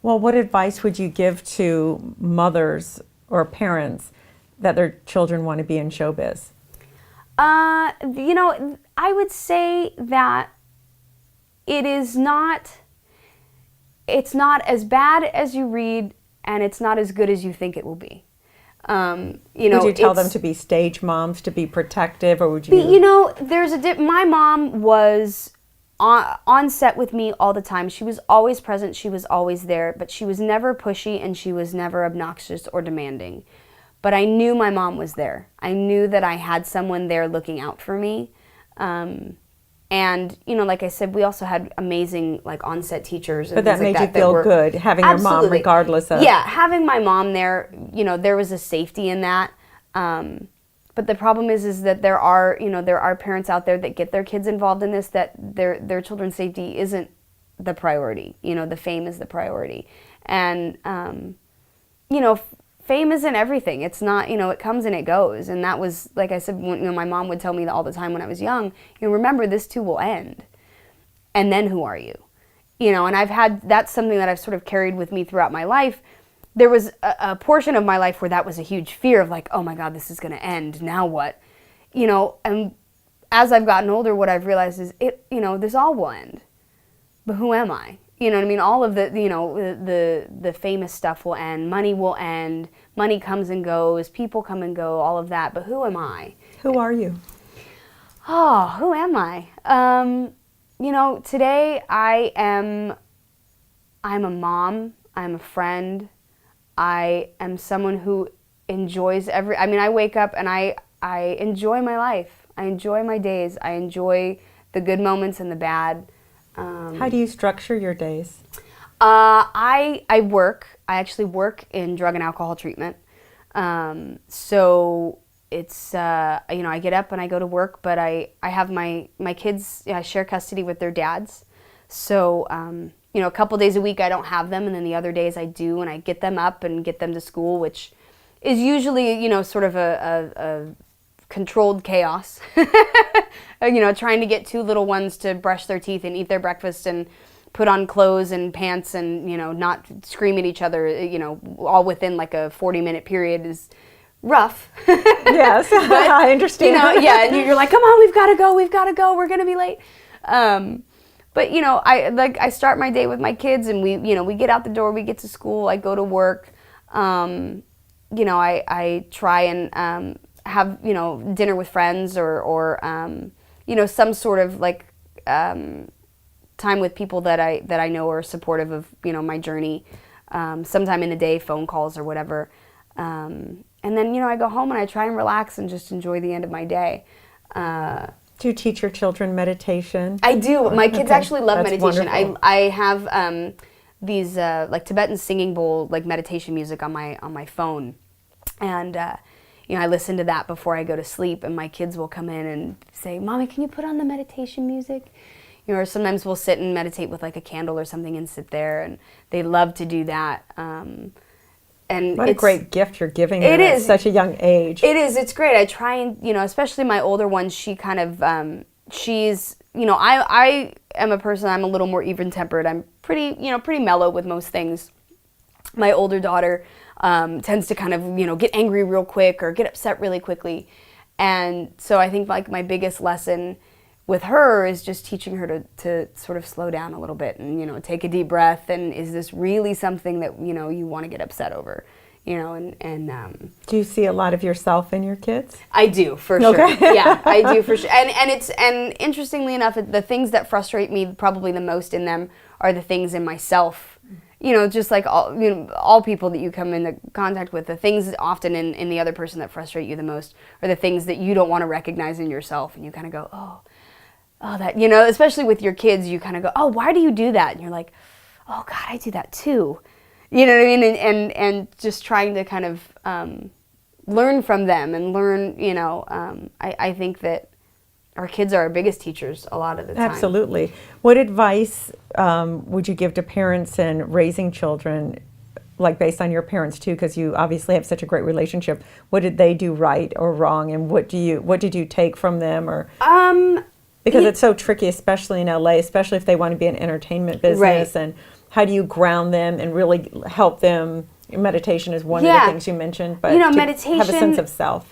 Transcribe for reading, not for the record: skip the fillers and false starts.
Well, what advice would you give to mothers or parents that their children want to be in showbiz? I would say that it's not as bad as you read, and it's not as good as you think it will be. Would you tell them to be stage moms, to be protective, or would you? My mom was on set with me all the time. She was always present. She was always there, but she was never pushy and she was never obnoxious or demanding. But I knew my mom was there. I knew that I had someone there looking out for me. And, like I said, we also had amazing, on-set teachers. And but that made you feel good, having your mom regardless of... Yeah, having my mom there, there was a safety in that. But the problem is that there are parents out there that get their kids involved in this, that their children's safety isn't the priority. The fame is the priority. And, fame isn't everything. It's not, it comes and it goes. And that was, like I said, when, my mom would tell me all the time when I was young, remember, this too will end. And then who are you? And that's something that I've sort of carried with me throughout my life. There was a portion of my life where that was a huge fear of oh my God, this is going to end. Now what? And as I've gotten older, what I've realized is this all will end. But who am I? You know what I mean? All of the famous stuff will end. Money will end. Money comes and goes. People come and go. All of that. But who am I? Who are you? Oh, who am I? Today I'm a mom. I'm a friend. I am someone who enjoys I wake up and I enjoy my life. I enjoy my days. I enjoy the good moments and the bad. How do you structure your days? I work. I actually work in drug and alcohol treatment. So it's, I get up and I go to work, but I have my kids, I share custody with their dads. So, a couple days a week I don't have them, and then the other days I do, and I get them up and get them to school, which is usually, sort of a controlled chaos. Trying to get two little ones to brush their teeth and eat their breakfast and put on clothes and pants and, not scream at each other, all within a 40-minute period is rough. Yes, but, I understand. And you're like, come on, we've got to go, we're going to be late. But, I start my day with my kids, and we get out the door, we get to school, I go to work. I try and have, dinner with friends or some sort of time with people that I know are supportive of, my journey. Sometime in the day, phone calls or whatever. And then, I go home and I try and relax and just enjoy the end of my day. Do you teach your children meditation? I do. My kids actually love meditation. Wonderful. I have these Tibetan singing bowl meditation music on my phone, and I listen to that before I go to sleep. And my kids will come in and say, "Mommy, can you put on the meditation music?" Or sometimes we'll sit and meditate with a candle or something and sit there, and they love to do that. And what a great gift you're giving them at such a young age. It is. It's great. I try and, especially my older one, she kind of, she's, I am a person, I'm a little more even-tempered. I'm pretty mellow with most things. My older daughter tends to kind of, get angry real quick or get upset really quickly. And so I think my biggest lesson with her is just teaching her to sort of slow down a little bit and, take a deep breath. And is this really something that, you want to get upset over? And do you see a lot of yourself in your kids? I do, for sure. Okay. Yeah, I do for sure. And interestingly enough, the things that frustrate me probably the most in them are the things in myself. Just like all people that you come into contact with, the things often in the other person that frustrate you the most are the things that you don't want to recognize in yourself, and you kind of go, oh, that, especially with your kids, you kind of go, oh, why do you do that? And you're like, oh God, I do that too. You know what I mean? And just trying to kind of learn from them and learn, I think that our kids are our biggest teachers a lot of the time. Absolutely. What advice would you give to parents in raising children, based on your parents too, because you obviously have such a great relationship? What did they do right or wrong, and what did you take from them? Or because it's so tricky, especially in LA, especially if they want to be in entertainment business, right. and how do you ground them and really help them? Meditation is one of the things you mentioned, but you know, to meditation, have a sense of self.